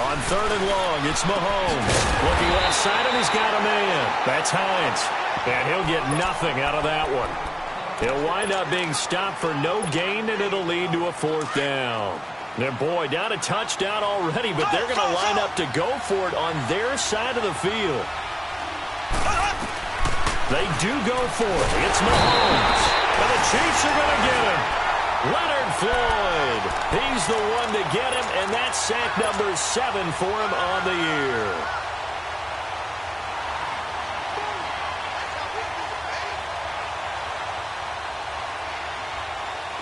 On 3rd and long, it's Mahomes. Looking left side, and he's got a man. That's Hines. And he'll get nothing out of that one. He'll wind up being stopped for no gain, and it'll lead to a 4th down. And boy, down a touchdown already, but they're going to line up to go for it on their side of the field. They do go for it. It's Mahomes. And the Chiefs are going to get him. Leonard Floyd. He's the one to get him, and that's sack number 7 for him on the year.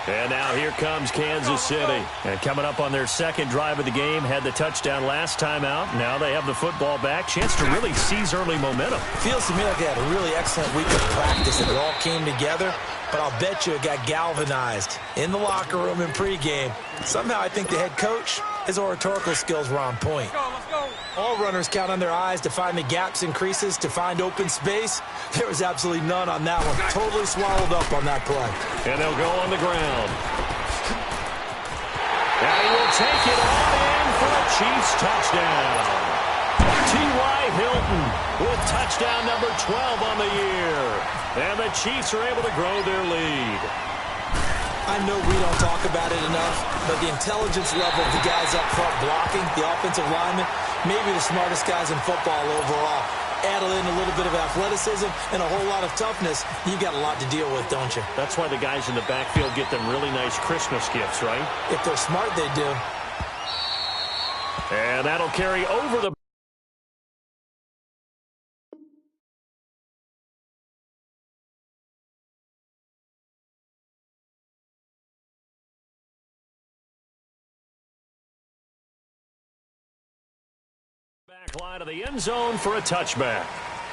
And now here comes Kansas City. And coming up on their 2nd drive of the game, had the touchdown last time out. Now they have the football back. Chance to really seize early momentum. Feels to me like they had a really excellent week of practice and it all came together. But I'll bet you it got galvanized in the locker room in pregame. Somehow I think the head coach, his oratorical skills were on point. Let's go. All runners count on their eyes to find the gaps and creases, to find open space. There was absolutely none on that one. Totally swallowed up on that play. And they'll go on the ground. And he will take it all in for a Chiefs touchdown. T.Y. Hilton with touchdown number 12 on the year. And the Chiefs are able to grow their lead. I know we don't talk about it enough, but the intelligence level of the guys up front blocking, the offensive linemen, maybe the smartest guys in football overall. Add in a little bit of athleticism and a whole lot of toughness, you've got a lot to deal with, don't you? That's why the guys in the backfield get them really nice Christmas gifts, right? If they're smart, they do. And that'll carry over the... back line of the end zone for a touchback.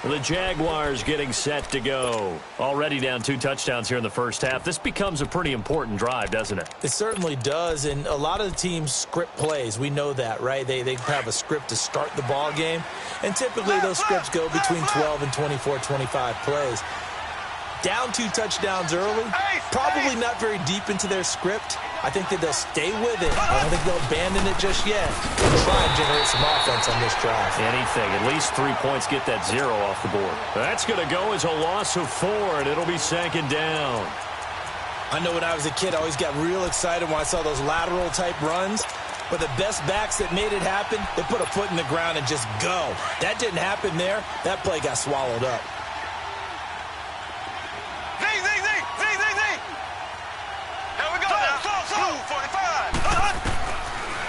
The Jaguars getting set to go. Already down 2 touchdowns here in the first half. This becomes a pretty important drive, doesn't it? It certainly does, and a lot of the teams script plays. We know that, right? They have a script to start the ball game, and typically those scripts go between 12 and 24, 25 plays. Down 2 touchdowns early, probably not very deep into their script. I think that they'll stay with it. I don't think they'll abandon it just yet. They'll try and generate some offense on this drive. Anything. At least 3 points, get that 0 off the board. That's going to go as a loss of 4, and it'll be 2nd down. I know when I was a kid, I always got real excited when I saw those lateral-type runs. But the best backs that made it happen, they put a foot in the ground and just go. That didn't happen there. That play got swallowed up.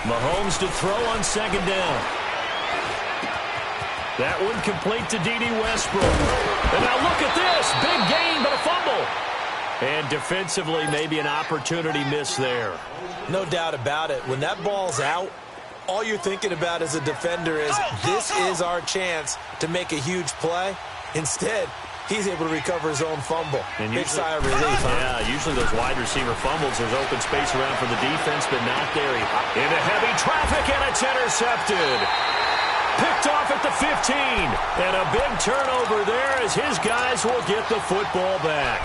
Mahomes to throw on 2nd down. That one complete to D.D. Westbrook. And now look at this. Big gain, but a fumble. And defensively, maybe an opportunity miss there. No doubt about it. When that ball's out, all you're thinking about as a defender is, this is our chance to make a huge play. Instead, he's able to recover his own fumble. And big sigh of relief, huh? Yeah, usually those wide receiver fumbles, there's open space around for the defense, but not there. Into heavy traffic, and it's intercepted. Picked off at the 15. And a big turnover there as his guys will get the football back.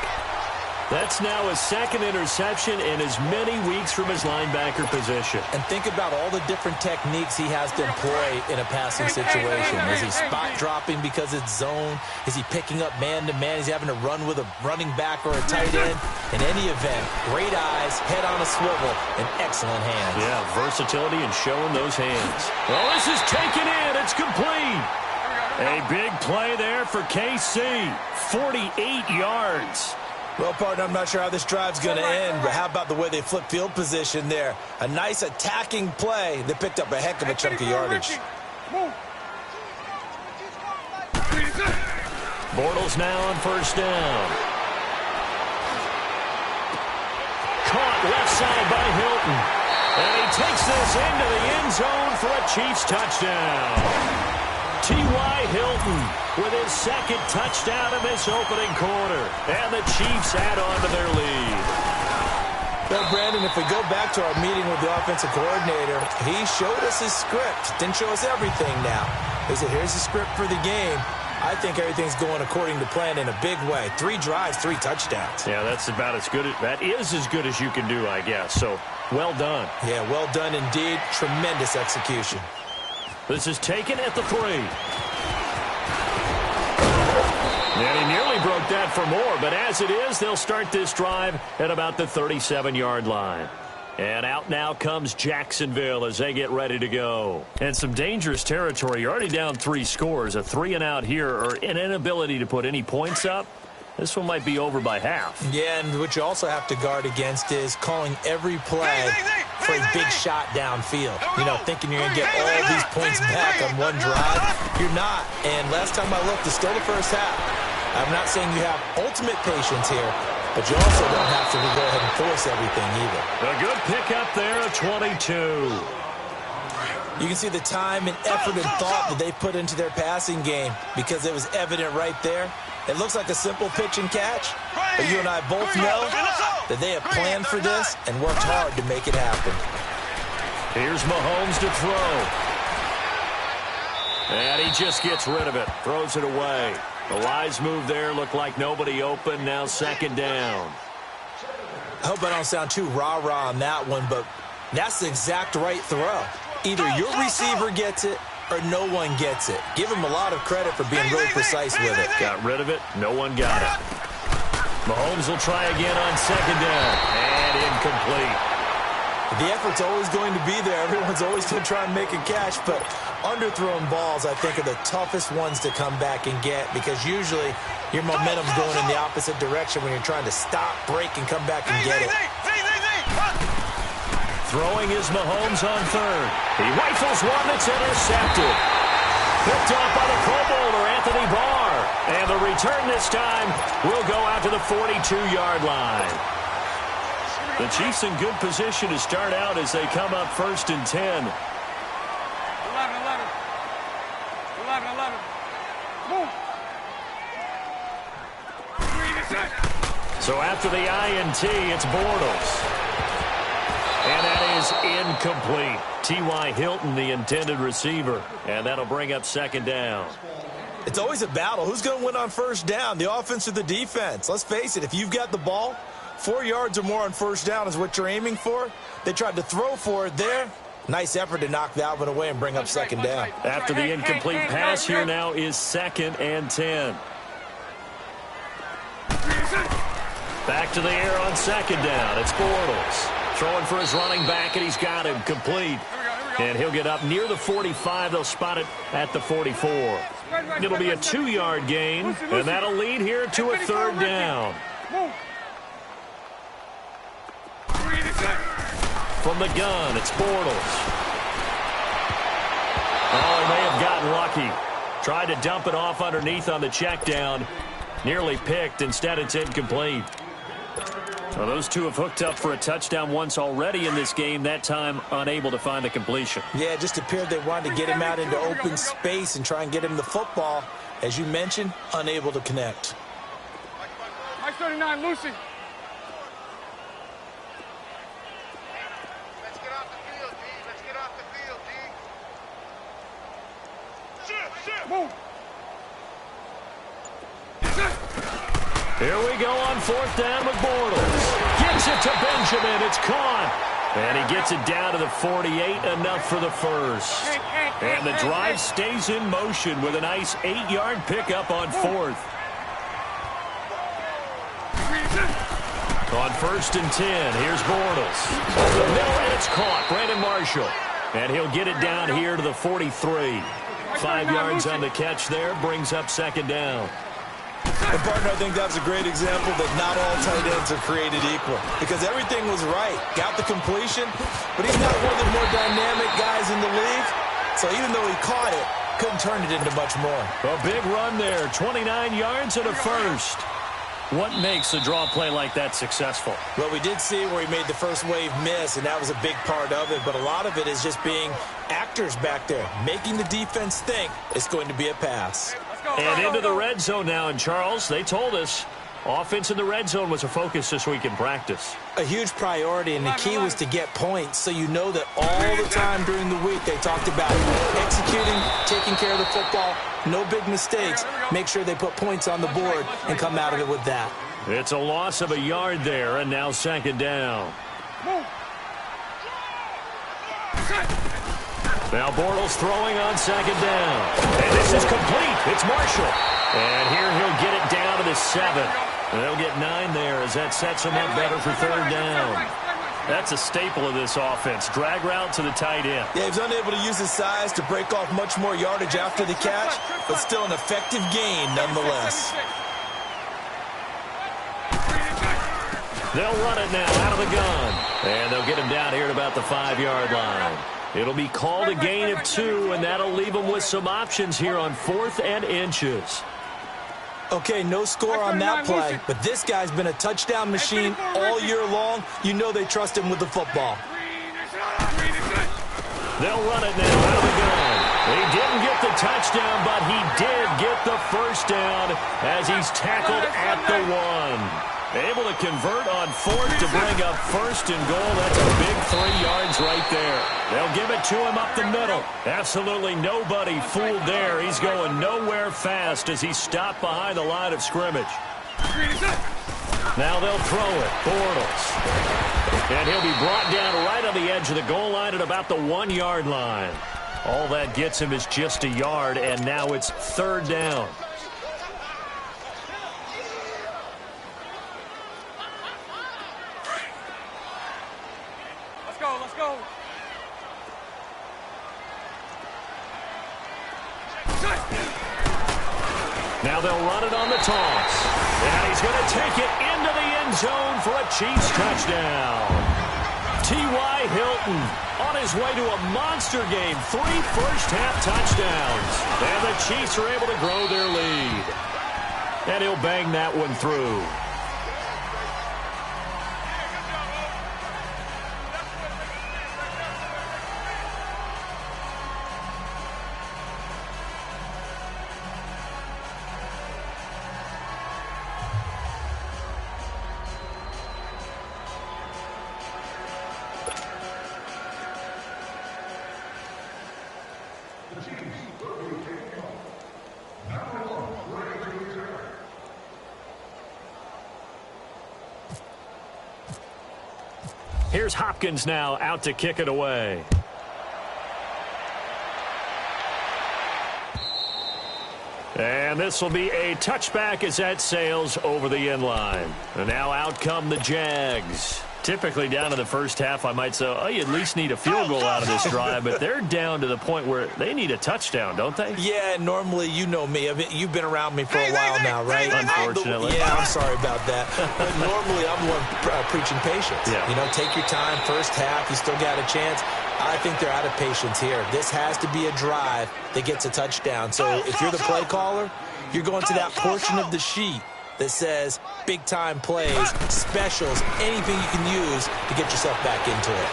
That's now his 2nd interception in as many weeks from his linebacker position. And think about all the different techniques he has to employ in a passing situation. Is he spot dropping because it's zone? Is he picking up man-to-man? Is he having to run with a running back or a tight end? In any event, great eyes, head on a swivel, and excellent hands. Yeah, versatility and showing those hands. Well, this is taken in. It's complete. A big play there for KC. 48 yards. Well, partner, I'm not sure how this drive's going to end, but how about the way they flip field position there? A nice attacking play that picked up a heck of a chunk of yardage. Bortles now on 1st down. Caught left side by Hilton. And he takes this into the end zone for a Chiefs touchdown. T.Y. Hilton with his 2nd touchdown of this opening quarter. And the Chiefs add on to their lead. Well, Brandon, if we go back to our meeting with the offensive coordinator, he showed us his script. Didn't show us everything now. He said, here's the script for the game. I think everything's going according to plan in a big way. 3 drives, 3 touchdowns. Yeah, that's about as good. That is as good as you can do, I guess. So, well done. Yeah, well done indeed. Tremendous execution. This is taken at the 3. And he nearly broke that for more, but as it is, they'll start this drive at about the 37-yard line. And out now comes Jacksonville as they get ready to go. And some dangerous territory. You're already down 3 scores. A 3-and-out here, or an inability to put any points up. This one might be over by half. Yeah, and what you also have to guard against is calling every play for a big shot downfield. You know, thinking you're going to get all these points back on one drive. You're not. And last time I looked, it's still the first half. I'm not saying you have ultimate patience here, but you also don't have to go ahead and force everything either. A good pickup there, a 22. You can see the time and effort and thought that they put into their passing game because it was evident right there. It looks like a simple pitch and catch, but you and I both know that they have planned for this and worked hard to make it happen. Here's Mahomes to throw. And he just gets rid of it, throws it away. The wise move there, looked like nobody open, now 2nd down. I hope I don't sound too rah-rah on that one, but that's the exact right throw. Either your receiver gets it or no one gets it. Give him a lot of credit for being really precise with it. Got rid of it. No one got it. Mahomes will try again on 2nd down. And incomplete. The effort's always going to be there. Everyone's always going to try and make a catch, but underthrown balls, I think, are the toughest ones to come back and get because usually your momentum's going in the opposite direction when you're trying to stop, break, and come back and get it. Throwing is Mahomes on 3rd. He rifles one that's intercepted. Picked off by the Pro Bowler, Anthony Barr. And the return this time will go out to the 42-yard line. The Chiefs in good position to start out as they come up 1st and 10. 11. Move. So after the INT, it's Bortles. And that is incomplete. T.Y. Hilton, the intended receiver. And that'll bring up 2nd down. It's always a battle. Who's going to win on 1st down, the offense or the defense? Let's face it, if you've got the ball, 4 yards or more on 1st down is what you're aiming for. They tried to throw for it there. Nice effort to knock that one away and bring up 2nd down. After the incomplete pass, here now is 2nd and 10. Back to the air on 2nd down. It's Bortles. Throwing for his running back, and he's got him complete. And he'll get up near the 45. They'll spot it at the 44. It'll be a 2-yard gain, and that'll lead here to a 3rd down. From the gun, it's Bortles. Oh, he may have gotten lucky. Tried to dump it off underneath on the check down. Nearly picked. Instead, it's incomplete. Well, those two have hooked up for a touchdown once already in this game, that time unable to find the completion. Yeah, it just appeared they wanted to get him out into open space and try and get him the football. As you mentioned, unable to connect. Mike 39, Lucy. Let's get off the field, D. Let's get off the field, D. Shift. Move. Here we go on 4th down with Bortles. Gives it to Benjamin. It's caught. And he gets it down to the 48, enough for the 1st. And the drive stays in motion with a nice 8-yard pickup on 4th. On 1st and 10, here's Bortles. Over the middle, and it's caught. Brandon Marshall. And he'll get it down here to the 43. 5 yards on the catch there, brings up 2nd down. And, partner, I think that was a great example that not all tight ends are created equal because everything was right. Got the completion, but he's not one of the more dynamic guys in the league. So even though he caught it, couldn't turn it into much more. A big run there, 29 yards and a 1st. What makes a draw play like that successful? Well, we did see where he made the first wave miss, and that was a big part of it. But a lot of it is just being actors back there, making the defense think it's going to be a pass. And into the red zone now. And, Charles, they told us offense in the red zone was a focus this week in practice. A huge priority, and the key was to get points. So you know that all the time during the week they talked about executing, taking care of the football, no big mistakes. Make sure they put points on the board and come out of it with that. It's a loss of a yard there, and now 2nd down. Now Bortles throwing on second down. And this is complete. It's Marshall. And here he'll get it down to the 7. They'll get 9 there as that sets him up better for third down. That's a staple of this offense. Drag route to the tight end. Yeah, he's unable to use his size to break off much more yardage after the catch, but still an effective gain nonetheless. They'll run it now out of the gun. And they'll get him down here at about the 5-yard line. It'll be called a gain of 2, and that'll leave him with some options here on 4th and inches. Okay, no score on that play, but this guy's been a touchdown machine all year long. You know they trust him with the football. They'll run it now out of the gun. He didn't get the touchdown, but he did get the first down as he's tackled at the 1. Able to convert on 4th to bring up 1st and goal. That's a big 3 yards right there. They'll give it to him up the middle. Absolutely nobody fooled there. He's going nowhere fast as he's stopped behind the line of scrimmage. Now they'll throw it. Bortles. And he'll be brought down right on the edge of the goal line at about the 1-yard line. All that gets him is just a yard, and now it's third down. Let's go. Now they'll run it on the toss. And he's going to take it into the end zone for a Chiefs touchdown. T.Y. Hilton on his way to a monster game. 3 first-half touchdowns. And the Chiefs are able to grow their lead. And he'll bang that one through. Here's Hopkins now out to kick it away. And this will be a touchback as that sails over the end line. And now out come the Jags. Typically down in the first half, I might say, oh, you at least need a field goal out of this drive. But they're down to the point where they need a touchdown, don't they? Yeah, normally, you know me. You've been around me for a while now, right? Unfortunately. I'm sorry about that. But normally, I'm the one preaching patience. Yeah. You know, take your time. First half, you still got a chance. I think they're out of patience here. This has to be a drive that gets a touchdown. So if you're the play caller, you're going to that portion of the sheet that says big-time plays, specials, anything you can use to get yourself back into it.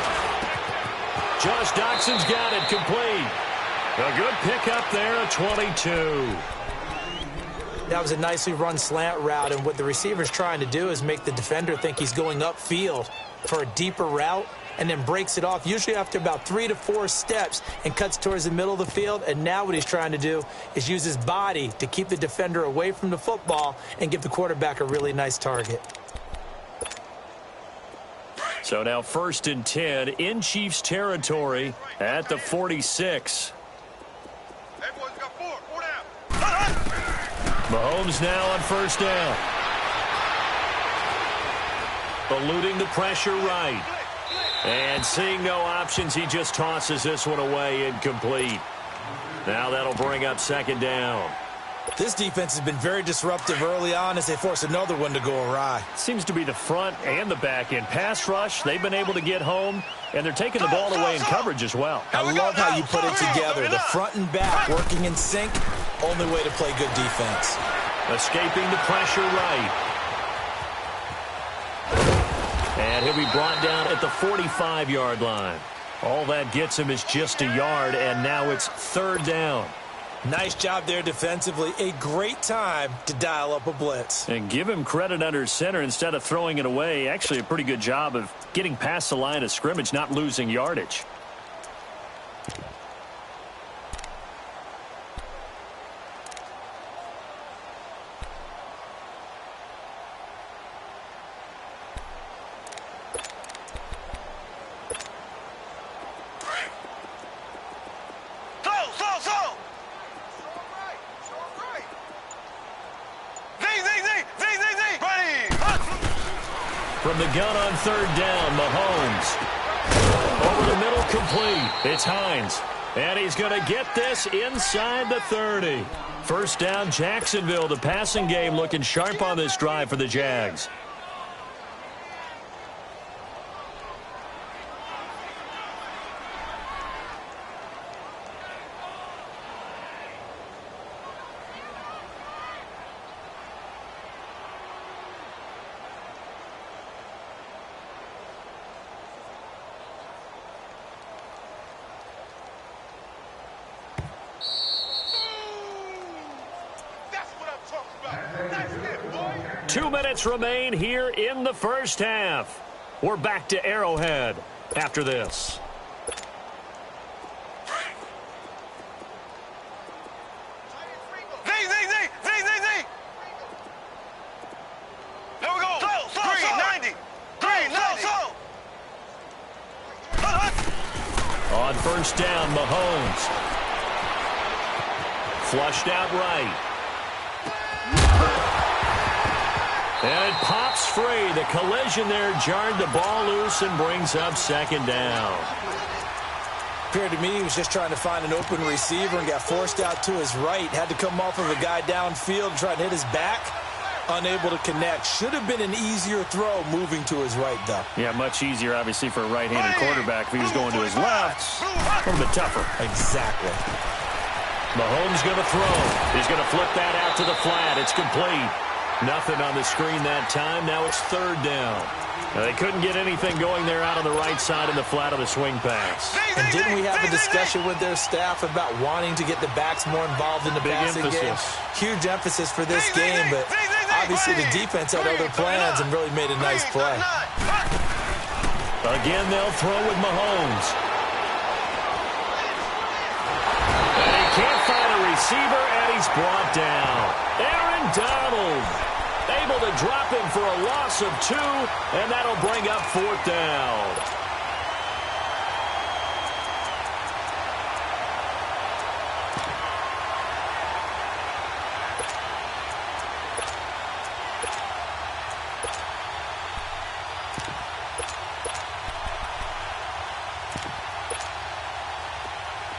Josh Doxson's got it complete. A good pickup there at 22. That was a nicely run slant route, and what the receiver's trying to do is make the defender think he's going upfield for a deeper route, and then breaks it off, usually after about 3 to 4 steps, and cuts towards the middle of the field. And now what he's trying to do is use his body to keep the defender away from the football and give the quarterback a really nice target. So now 1st and 10 in Chiefs territory at the 46. Everyone's got 4 down. Mahomes now on 1st down. Eluding the pressure right. And seeing no options, he just tosses this one away incomplete. Now that'll bring up 2nd down. This defense has been very disruptive early on as they force another one to go awry. Seems to be the front and the back end. Pass rush, they've been able to get home, and they're taking the ball away in coverage as well. I love how you put it together. The front and back working in sync, only way to play good defense. Escaping the pressure right. And he'll be brought down at the 45-yard line. All that gets him is just a yard, and now it's 3rd down. Nice job there defensively. A great time to dial up a blitz. And give him credit under center instead of throwing it away. Actually, a pretty good job of getting past the line of scrimmage, not losing yardage. the gun on third down, Mahomes. Over the middle, complete. It's Hines. And he's going to get this inside the 30. First down, Jacksonville. The passing game looking sharp on this drive for the Jags. That's what I'm talking about. That's it, boy. 2 minutes remain here in the first half. We're back to Arrowhead after this. Z. There we go. Green, 90. Green, 90. On first down, Mahomes. Flushed out right. And it pops free. The collision there jarred the ball loose and brings up second down. Appeared to me he was just trying to find an open receiver and got forced out to his right. Had to come off of a guy downfield, try to hit his back. Unable to connect. Should have been an easier throw moving to his right, though. Yeah, much easier, obviously, for a right-handed quarterback. If he was going to his left, a little bit tougher. Exactly. Mahomes going to throw. He's going to flip that out to the flat. It's complete. Nothing on the screen that time. Now it's third down. Now, they couldn't get anything going there out on the right side in the flat of the swing pass. And didn't we have a discussion with their staff about wanting to get the backs more involved in the passing game? Huge emphasis for this game, but obviously the defense had other plans and really made a nice play. Again, they'll throw with Mahomes. And he can't find a receiver, and he's brought down. Aaron Donald able to drop him for a loss of 2, and that'll bring up fourth down.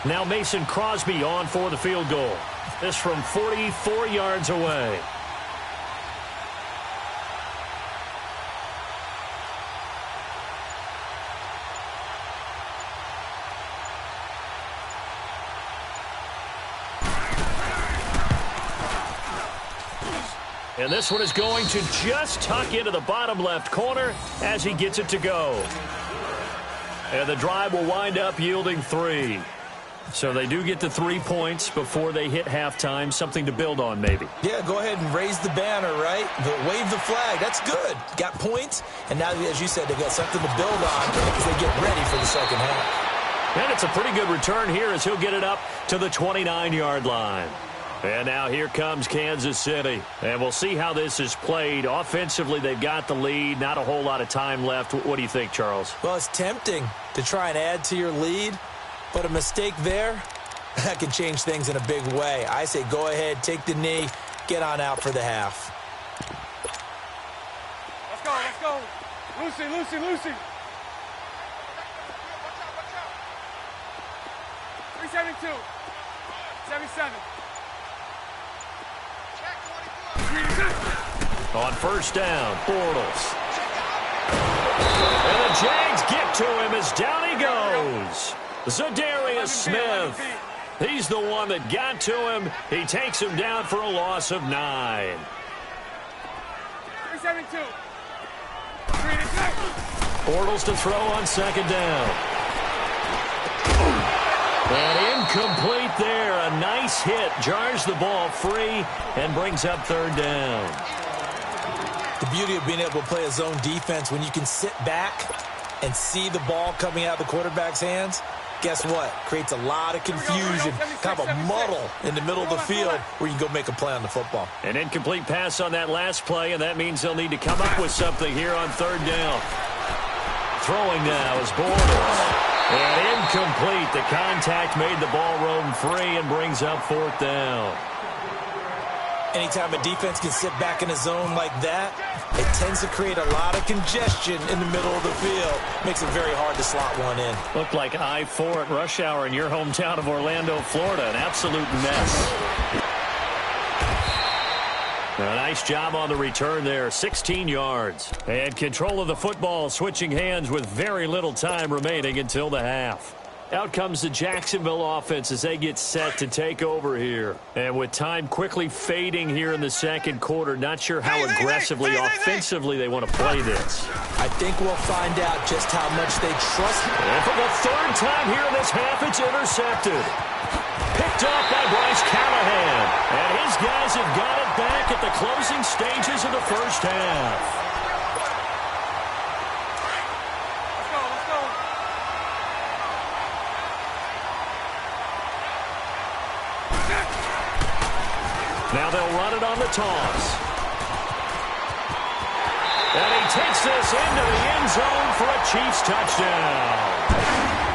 Now Mason Crosby on for the field goal. This from 44 yards away. And this one is going to just tuck into the bottom left corner as he gets it to go. And the drive will wind up yielding 3. So they do get the 3 points before they hit halftime. Something to build on, maybe. Yeah, go ahead and raise the banner, right? But wave the flag. That's good. Got points. And now, as you said, they've got something to build on as they get ready for the second half. And it's a pretty good return here as he'll get it up to the 29-yard line. And now here comes Kansas City. And we'll see how this is played. Offensively, they've got the lead. Not a whole lot of time left. What do you think, Charles? Well, it's tempting to try and add to your lead. But a mistake there, that can change things in a big way. I say go ahead, take the knee, get on out for the half. Let's go. Lucy. 372. 77. On first down, Bortles. And the Jags get to him as down he goes. Zadarius Smith. He's the one that got to him. He takes him down for a loss of 9. 372. Bortles to throw on second down. And incomplete there. A nice hit. Jars the ball free and brings up third down. The beauty of being able to play a zone defense when you can sit back and see the ball coming out of the quarterback's hands, guess what? Creates a lot of confusion, kind of a muddle in the middle of the field where you can go make a play on the football. An incomplete pass on that last play, and that means they'll need to come up with something here on third down. Throwing now is Bortles. And incomplete. The contact made the ball roam free and brings up fourth down. Anytime a defense can sit back in a zone like that, it tends to create a lot of congestion in the middle of the field. Makes it very hard to slot one in. Looked like I-4 at rush hour in your hometown of Orlando, Florida. An absolute mess. A nice job on the return there, 16 yards. And control of the football, switching hands with very little time remaining until the half. Out comes the Jacksonville offense as they get set to take over here. And with time quickly fading here in the second quarter, not sure how aggressively, offensively they want to play this. I think we'll find out just how much they trust him. And for the third time here in this half, it's intercepted. Picked off by Bryce Callahan. And his guys have got it back at the closing stages of the first half. Now they'll run it on the toss. And he takes this into the end zone for a Chiefs touchdown.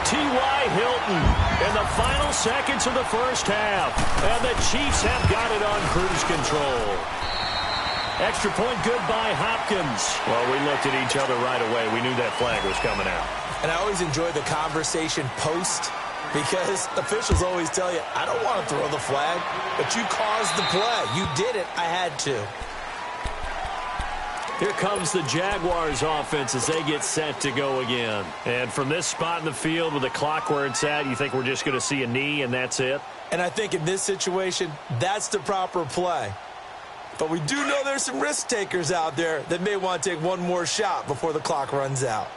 T.Y. Hilton in the final seconds of the first half. And the Chiefs have got it on cruise control. Extra point good by Hopkins. Well, we looked at each other right away. We knew that flag was coming out. And I always enjoy the conversation post, because officials always tell you, I don't want to throw the flag, but you caused the play. You did it. I had to. Here comes the Jaguars offense as they get set to go again. And from this spot in the field with the clock where it's at, you think we're just going to see a knee and that's it? And I think in this situation, that's the proper play. But we do know there's some risk takers out there that may want to take one more shot before the clock runs out.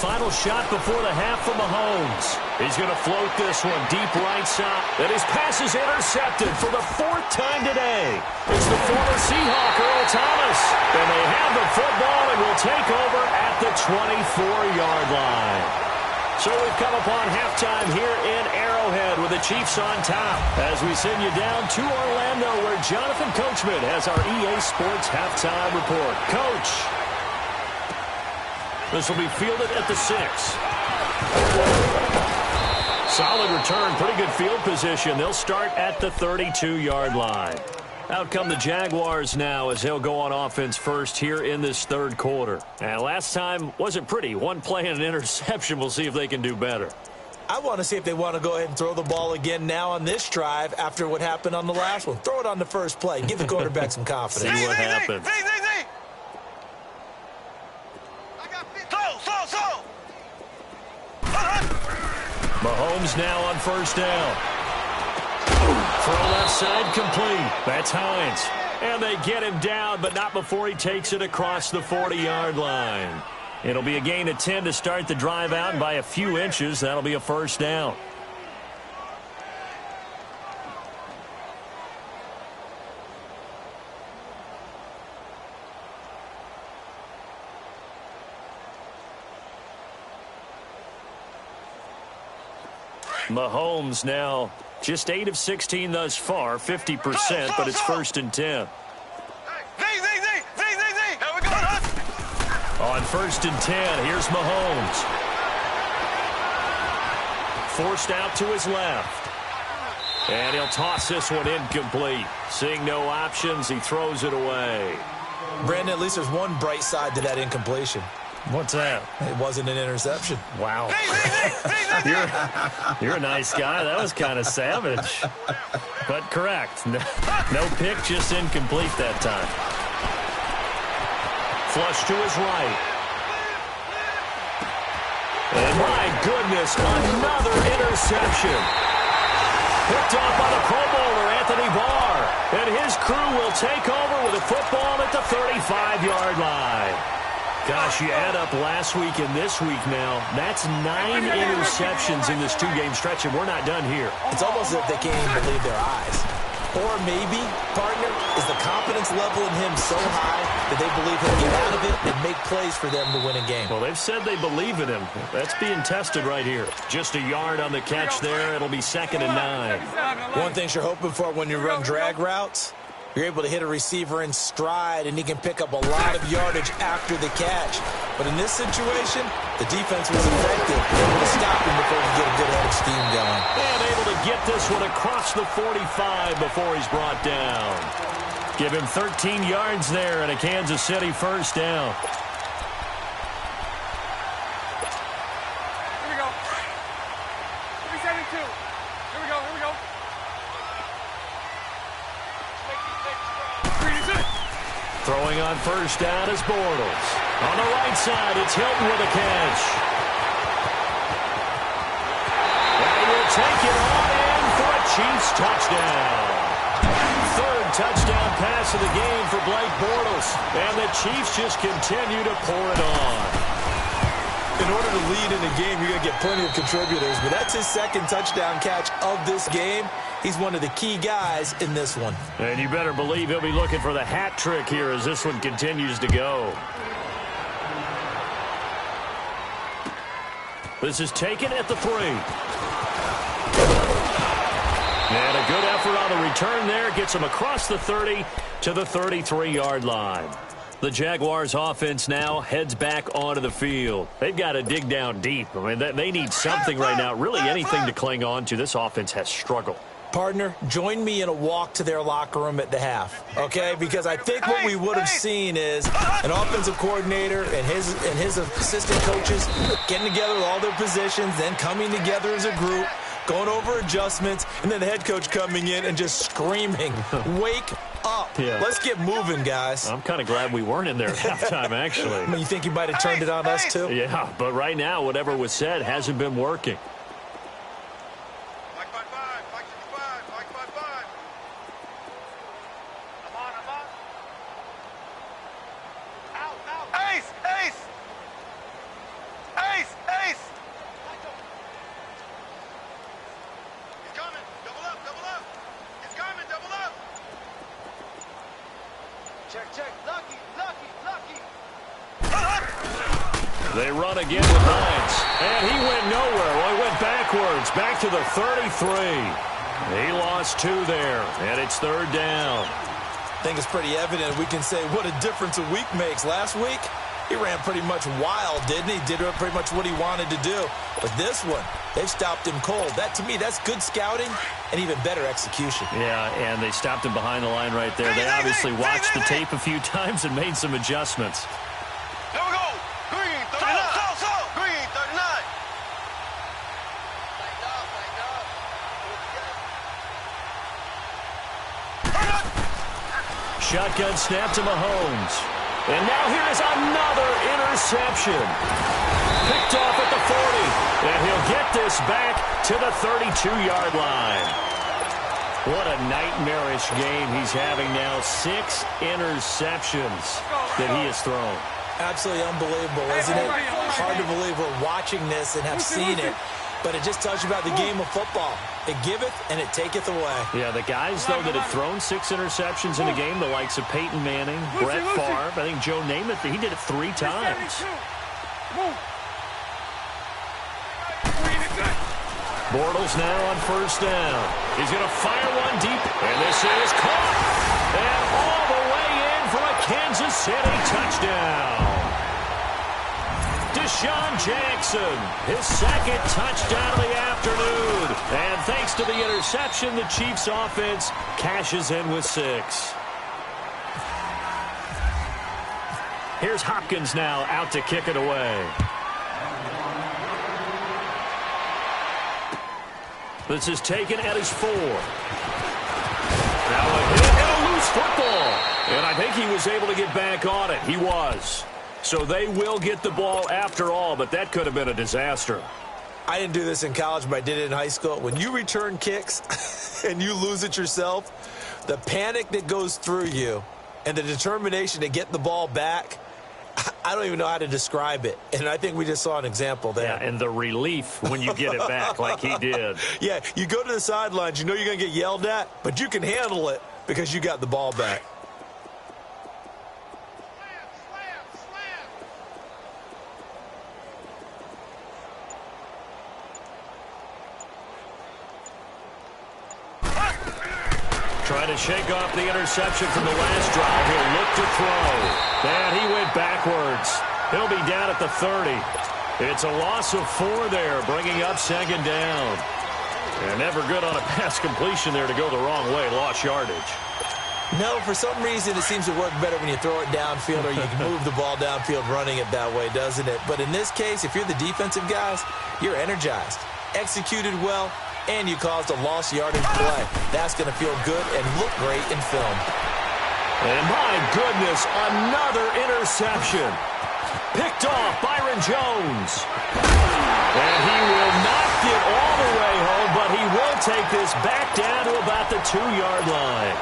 Final shot before the half from Mahomes. He's going to float this one deep right side. And his pass is intercepted for the fourth time today. It's the former Seahawk, Earl Thomas. And they have the football and will take over at the 24-yard line. So we've come upon halftime here in Arrowhead with the Chiefs on top as we send you down to Orlando where Jonathan Coachman has our EA Sports halftime report. Coach. This will be fielded at the 6. Solid return, pretty good field position. They'll start at the 32-yard line. Out come the Jaguars now as they'll go on offense first here in this third quarter. And last time wasn't pretty. One play and an interception. We'll see if they can do better. I want to see if they want to go ahead and throw the ball again now on this drive after what happened on the last one. Throw it on the first play. Give the quarterback some confidence. See what happens. Mahomes now on first down. Throw left side complete. That's Hines. And they get him down, but not before he takes it across the 40-yard line. It'll be a gain of 10 to start the drive out, and by a few inches, that'll be a first down. Mahomes now just 8 of 16 thus far, 50%, but it's first and 10. On first and 10, here's Mahomes. Forced out to his left. And he'll toss this one incomplete. Seeing no options, he throws it away. Brandon, at least there's one bright side to that incompletion. What's that? It wasn't an interception. Wow. You're a nice guy. That was kind of savage. But correct. No pick, just incomplete that time. Flush to his right. And my goodness, another interception. Picked off by the Pro Bowler, Anthony Barr. And his crew will take over with a football at the 35-yard line. Gosh, you add up last week and this week now, that's 9 interceptions in this two-game stretch, and we're not done here. It's almost as if they can't even believe their eyes. Or maybe, partner, is the confidence level in him so high that they believe he'll get out of it and make plays for them to win a game. Well, they've said they believe in him. That's being tested right here. Just a yard on the catch there. It'll be 2nd and 9. One thing you're hoping for when you run drag routes, You're able to hit a receiver in stride, and he can pick up a lot of yardage after the catch. But in this situation, the defense was effective, able to stop him before he could get a good head of steam going. And able to get this one across the 45 before he's brought down. Give him 13 yards there and a Kansas City first down. Here we go. 372. Here we go. Here we go. Throwing on first down is Bortles. On the right side, it's Hilton with a catch. And will take it on in for a Chiefs touchdown. Third touchdown pass of the game for Blake Bortles. And the Chiefs just continue to pour it on. In order to lead in a game, you're going to get plenty of contributors, but that's his second touchdown catch of this game. He's one of the key guys in this one. And you better believe he'll be looking for the hat trick here as this one continues to go. This is taken at the 3. And a good effort on the return there. Gets him across the 30 to the 33-yard line. The Jaguars offense now heads back onto the field. They've got to dig down deep. I mean, they need something right now, really anything to cling on to. This offense has struggled. Partner, join me in a walk to their locker room at the half, okay? Because I think what we would have seen is an offensive coordinator and his assistant coaches getting together with all their positions, then coming together as a group, going over adjustments, and then the head coach coming in and just screaming, wake up. Yeah. Let's get moving, guys. I'm kind of glad we weren't in there at halftime, actually. I mean, you think he might have turned it on us, too? Yeah, but right now, whatever was said hasn't been working. They run again with Hines. And he went nowhere. Well, he went backwards. Back to the 33. He lost 2 there. And it's third down. I think it's pretty evident. We can say what a difference a week makes. Last week, he ran pretty much wild, didn't he? Did pretty much what he wanted to do. But this one, they've stopped him cold. That, to me, that's good scouting and even better execution. Yeah, and they stopped him behind the line right there. They obviously watched the tape a few times and made some adjustments. Here we go. Green 39. Green 39. Shotgun snap to Mahomes. And now here is another interception. Picked off at the 40. And he'll get this back to the 32-yard line. What a nightmarish game he's having now. 6 interceptions that he has thrown. Absolutely unbelievable, isn't it? Hard to believe we're watching this and have seen it. But it just tells you about the game of football. It giveth and it taketh away. Yeah, the guys, though, that have thrown 6 interceptions in a game, the likes of Peyton Manning, Brett Favre, I think Joe Namath, he did it 3 times. Bortles now on first down. He's going to fire one deep, and this is caught. And all the way in for a Kansas City touchdown. Deshaun Jackson, his second touchdown of the afternoon. And thanks to the interception, the Chiefs offense cashes in with 6. Here's Hopkins now out to kick it away. This is taken at his 4. Now a hit and a loose football. And I think he was able to get back on it. He was. So they will get the ball after all, but that could have been a disaster. I didn't do this in college, but I did it in high school. When you return kicks and you lose it yourself, the panic that goes through you and the determination to get the ball back, I don't even know how to describe it. And I think we just saw an example there. Yeah, and the relief when you get it back like he did. Yeah, you go to the sidelines, you know you're going to get yelled at, but you can handle it because you got the ball back. Trying to shake off the interception from the last drive. He'll look to throw. And he went backwards. He'll be down at the 30. It's a loss of 4 there, bringing up second down. And never good on a pass completion there to go the wrong way. Lost yardage. No, for some reason, it seems to work better when you throw it downfield or you can move the ball downfield running it that way, doesn't it? But in this case, if you're the defensive guys, you're energized, executed well, and you caused a lost yardage play. That's going to feel good and look great in film. And my goodness, another interception. Picked off Byron Jones. And he will not get all the way home, but he will take this back down to about the 2-yard line.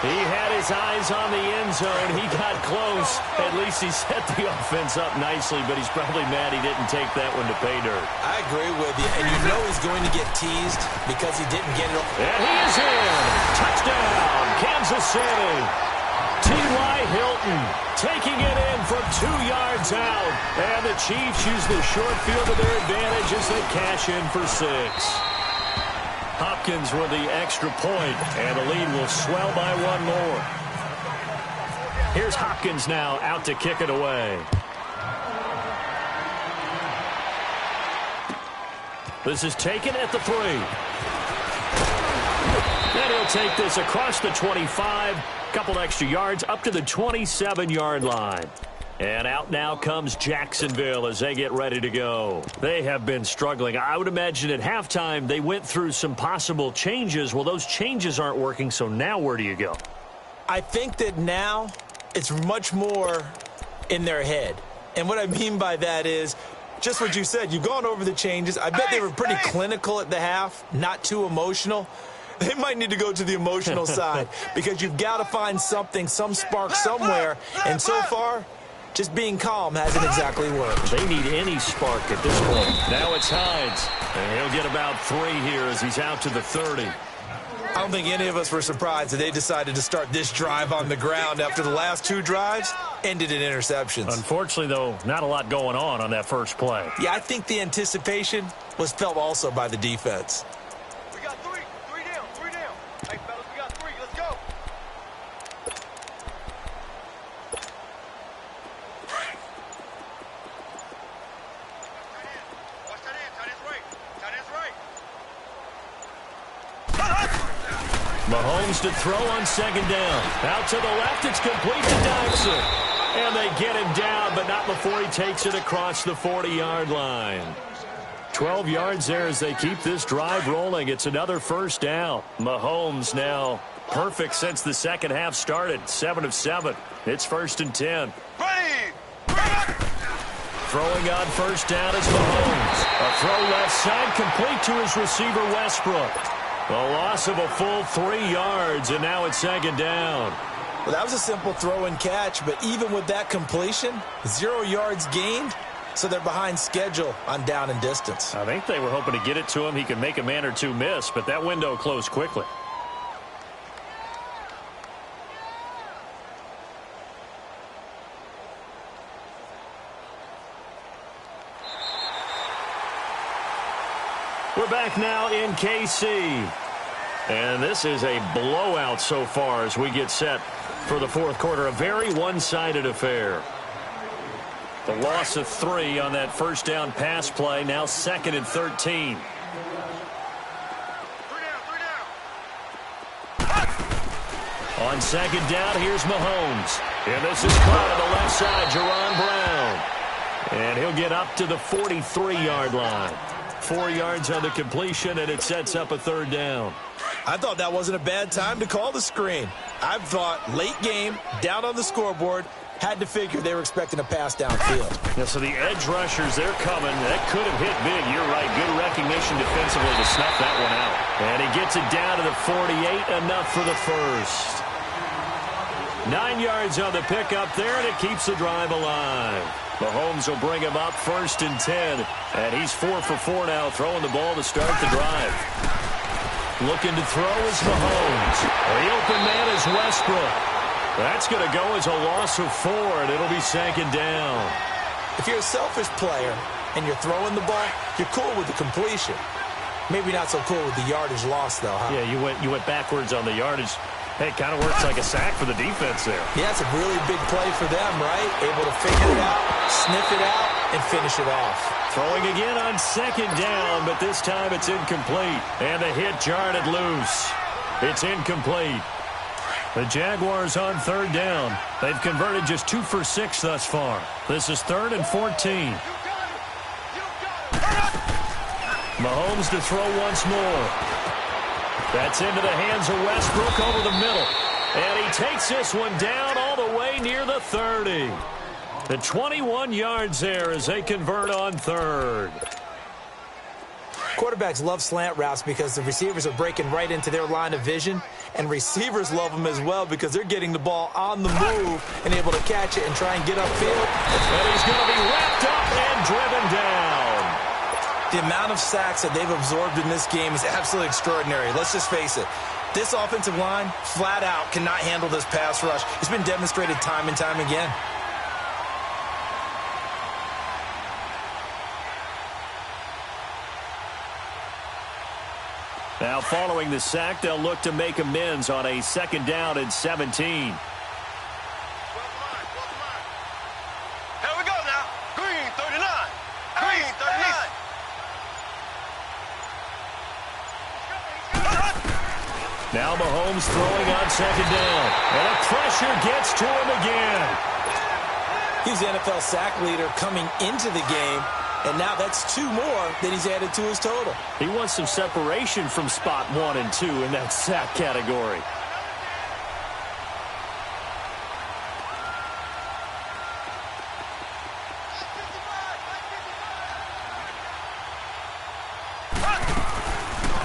He had his eyes on the end zone. He got close. At least he set the offense up nicely, but he's probably mad he didn't take that one to pay dirt. I agree with you, and you know he's going to get teased because he didn't get it. And he is in. Touchdown, Kansas City. T.Y. Hilton taking it in from 2 yards out. And the Chiefs use the short field to their advantage as they cash in for 6. Hopkins with the extra point, and the lead will swell by 1 more. Here's Hopkins now out to kick it away. This is taken at the 3. And he'll take this across the 25, couple extra yards up to the 27-yard line. And out now comes Jacksonville as they get ready to go. They have been struggling. I would imagine at halftime they went through some possible changes. Well, those changes aren't working, so now where do you go? I think that now it's much more in their head. And what I mean by that is just what you said. You've gone over the changes. I bet they were pretty clinical at the half, not too emotional. They might need to go to the emotional side because you've got to find something, some spark somewhere. And so far, just being calm hasn't exactly worked. They need any spark at this point. Now it's Hines. And he'll get about 3 here as he's out to the 30. I don't think any of us were surprised that they decided to start this drive on the ground after the last 2 drives ended in interceptions. Unfortunately, though, not a lot going on that first play. Yeah, I think the anticipation was felt also by the defense. We got 3. 3 down. 3 down. Hey, fellas, we got 3. Let's go. Watch that in. Tight end's right. Tight end's right. Mahomes to throw on second down. Out to the left, it's complete to Dodson. And they get him down, but not before he takes it across the 40-yard line. 12 yards there as they keep this drive rolling. It's another first down. Mahomes now perfect since the second half started. 7 of 7. It's 1st and 10. Ready. Throwing on first down is Mahomes. A throw left side complete to his receiver Westbrook. A loss of a full 3 yards, and now it's second down. Well, that was a simple throw and catch, but even with that completion, 0 yards gained, so they're behind schedule on down and distance. I think they were hoping to get it to him. He could make a man or 2 miss, but that window closed quickly. We're back now in KC. And this is a blowout so far as we get set for the 4th quarter. A very one-sided affair. The loss of 3 on that first down pass play. Now 2nd and 13. 3 down. On second down, here's Mahomes. And this is caught on the left side, Jerron Brown. And he'll get up to the 43-yard line. 4 yards on the completion, and it sets up a 3rd down. I thought that wasn't a bad time to call the screen. I thought late game, down on the scoreboard, had to figure they were expecting a pass downfield. Yeah, so the edge rushers, they're coming. That could have hit big. You're right. Good recognition defensively to snuff that one out. And he gets it down to the 48, enough for the first. 9 yards on the pickup there, and it keeps the drive alive. Mahomes will bring him up 1st and 10. And he's 4 for 4 now, throwing the ball to start the drive. Looking to throw is Mahomes. The open man is Westbrook. That's going to go as a loss of 4, and it'll be 2nd down. If you're a selfish player and you're throwing the ball, you're cool with the completion. Maybe not so cool with the yardage loss, though, huh? Yeah, you went backwards on the yardage. Hey, it kind of works like a sack for the defense there. Yeah, it's a really big play for them, right? Able to figure it out, sniff it out, and finish it off. Throwing again on second down, but this time it's incomplete. And the hit jarred it loose. It's incomplete. The Jaguars on third down. They've converted just 2 for 6 thus far. This is 3rd and 14. Mahomes to throw once more. That's into the hands of Westbrook over the middle. And he takes this one down all the way near the 30. The 21 yards there as they convert on third. Quarterbacks love slant routes because the receivers are breaking right into their line of vision, and receivers love them as well because they're getting the ball on the move and able to catch it and try and get upfield. And he's going to be wrapped up and driven down. The amount of sacks that they've absorbed in this game is absolutely extraordinary. Let's just face it. This offensive line, flat out, cannot handle this pass rush. It's been demonstrated time and time again. Now following the sack, they'll look to make amends on a 2nd down and 17. Here we go now. Green 39. Green 39. Now Mahomes throwing on 2nd down. And the pressure gets to him again. He's the NFL sack leader coming into the game, and now that's 2 more that he's added to his total. He wants some separation from spot 1 and 2 in that sack category.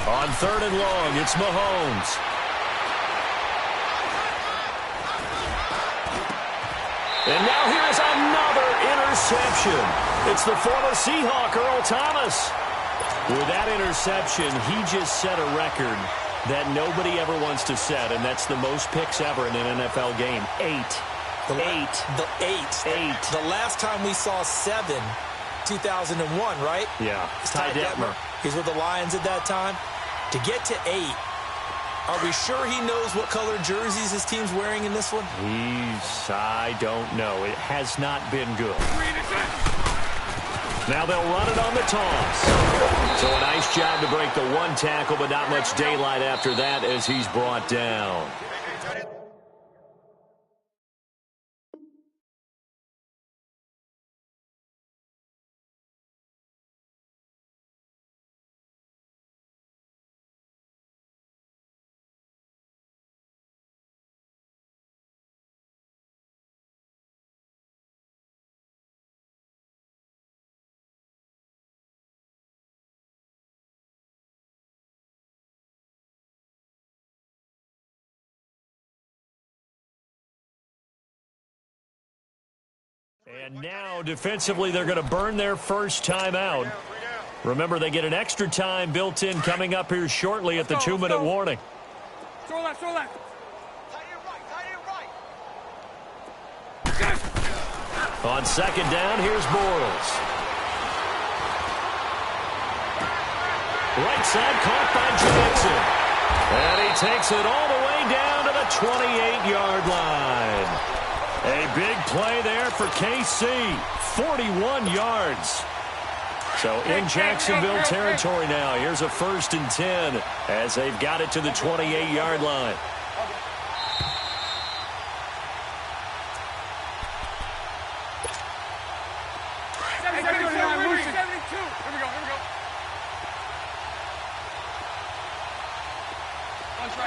On 3rd and long, it's Mahomes. And now here's another interception. It's the former Seahawk, Earl Thomas. With that interception, he just set a record that nobody ever wants to set, and that's the most picks ever in an NFL game. 8. The last time we saw 7, 2001, right? Yeah, It's Ty Detmer. He's with the Lions at that time. To get to 8, are we sure he knows what color jerseys his team's wearing in this one? I don't know. It has not been good. Now they'll run it on the toss. So a nice job to break the 1 tackle, but not much daylight after that as he's brought down. And now, defensively, they're going to burn their first time out. Remember, they get an extra time built in coming up here shortly at the 2-minute warning. Throw left, throw left. On 2nd down, here's Bortles. Right side caught by Jackson. And he takes it all the way down to the 28-yard line. A big play there for KC. 41 yards. So in Jacksonville territory now. Here's a 1st and 10 as they've got it to the 28-yard line.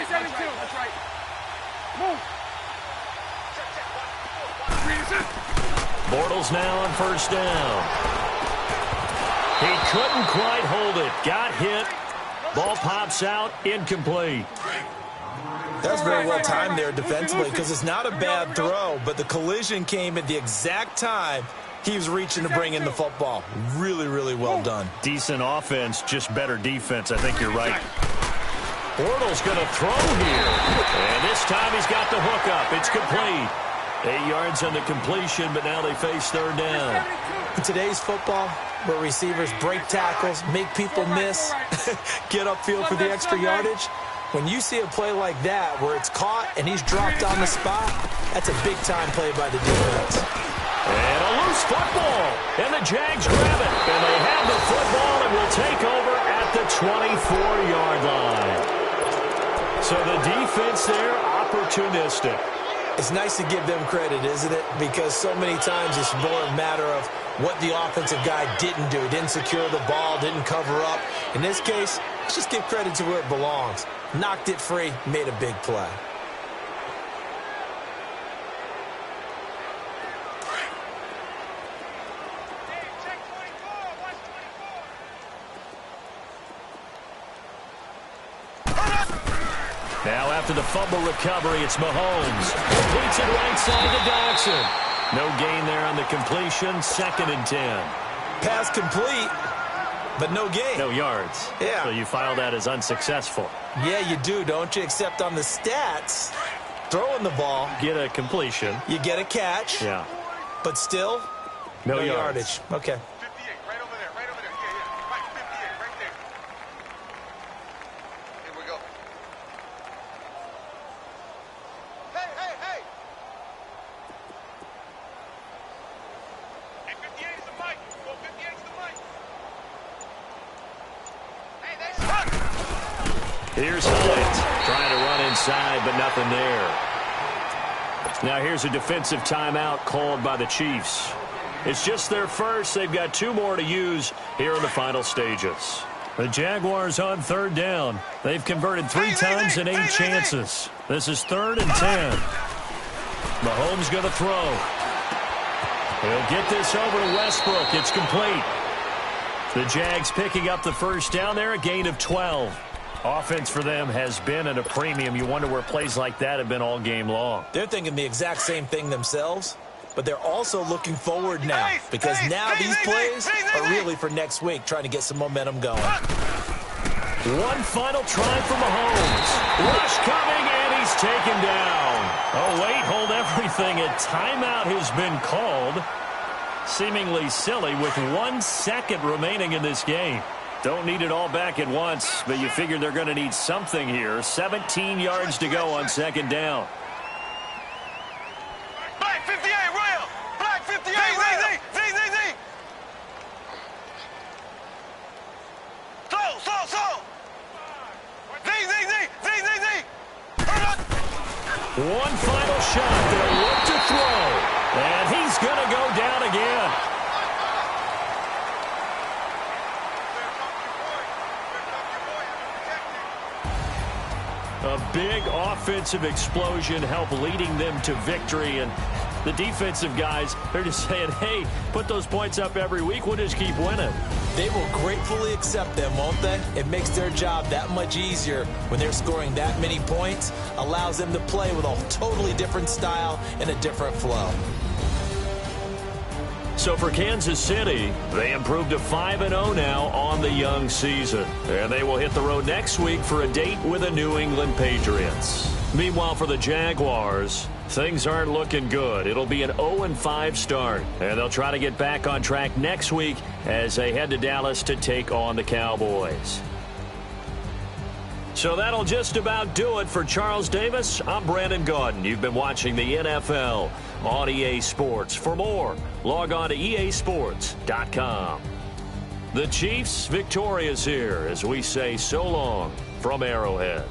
That's right. Move. Bortles now on 1st down. He couldn't quite hold it. Got hit. Ball pops out. Incomplete. That's very well timed there defensively because it's not a bad throw, but the collision came at the exact time he was reaching to bring in the football. Really, really well done. Decent offense, just better defense. I think you're right. Bortles going to throw here. And this time he's got the hook up. It's complete. 8 yards on the completion, but now they face 3rd down. In today's football, where receivers break tackles, make people miss, get upfield for the extra yardage. When you see a play like that where it's caught and he's dropped on the spot, that's a big-time play by the defense. And a loose football. And the Jags grab it. And they have the football and will take over at the 24-yard line. So the defense there, opportunistic. It's nice to give them credit, isn't it? Because so many times it's more a matter of what the offensive guy didn't do. Didn't secure the ball, didn't cover up. In this case, let's just give credit to where it belongs. Knocked it free, made a big play. Now after the fumble recovery, it's Mahomes. Completes it right side to Dodson. No gain there on the completion. 2nd and 10. Pass complete, but no gain. No yards. Yeah. So you file that as unsuccessful. Yeah, you do, don't you? Except on the stats, throwing the ball. Get a completion. You get a catch. Yeah. But still, no yardage. Okay. 58, right over there, right over there. Yeah. Right, 58, right there. Here we go. Hey! Hey, 58 is the mic. Go 58 is the mic. Hey, they suck. Here's Hunt trying to run inside, but nothing there. Now here's a defensive timeout called by the Chiefs. It's just their first. They've got 2 more to use here in the final stages. The Jaguars on 3rd down. They've converted 3 times in 8 chances. This is 3rd and 10. Mahomes going to throw. He'll get this over to Westbrook. It's complete. The Jags picking up the first down there, a gain of 12. Offense for them has been at a premium. You wonder where plays like that have been all game long. They're thinking the exact same thing themselves, but they're also looking forward now because now these plays are really for next week, trying to get some momentum going. One final try for Mahomes. Rush coming, and he's taken down. Oh, wait, hold everything. A timeout has been called. Seemingly silly with 1 second remaining in this game. Don't need it all back at once, but you figure they're going to need something here. 17 yards to go on 2nd down. Black 58, Royal. Black 58, Royal. Z. So. Z. One final shot. They'll look to throw. And he's going to go down again. A big offensive explosion helped leading them to victory. And the defensive guys, they're just saying, hey, put those points up every week. We'll just keep winning. They will gratefully accept them, won't they? It makes their job that much easier when they're scoring that many points. Allows them to play with a totally different style and a different flow. So for Kansas City, they improved to 5-0 now on the young season. And they will hit the road next week for a date with the New England Patriots. Meanwhile, for the Jaguars, things aren't looking good. It'll be an 0-5 start. And they'll try to get back on track next week as they head to Dallas to take on the Cowboys. So that'll just about do it for Charles Davis. I'm Brandon Gaudin. You've been watching the NFL on EA Sports. For more, log on to easports.com. The Chiefs victorious here as we say so long from Arrowhead.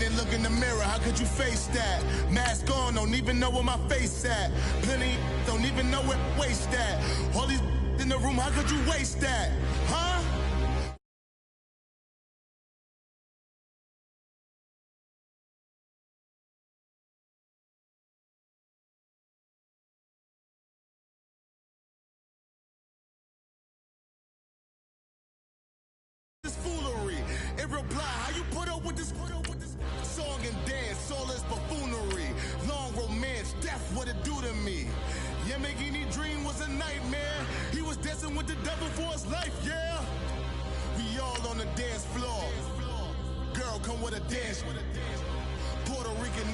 and look in the mirror, how could you face that? Mask on, don't even know where my face at. Plenty don't even know where waste at. All these in the room, how could you waste that? Huh? This foolery. In reply, how you put up with this song and dance, all this buffoonery. Long romance, death, what it do to me. Yamagini dream was a nightmare. He was dancing with the devil for his life, yeah. We all on the dance floor. Girl, come with a dance. Puerto Rican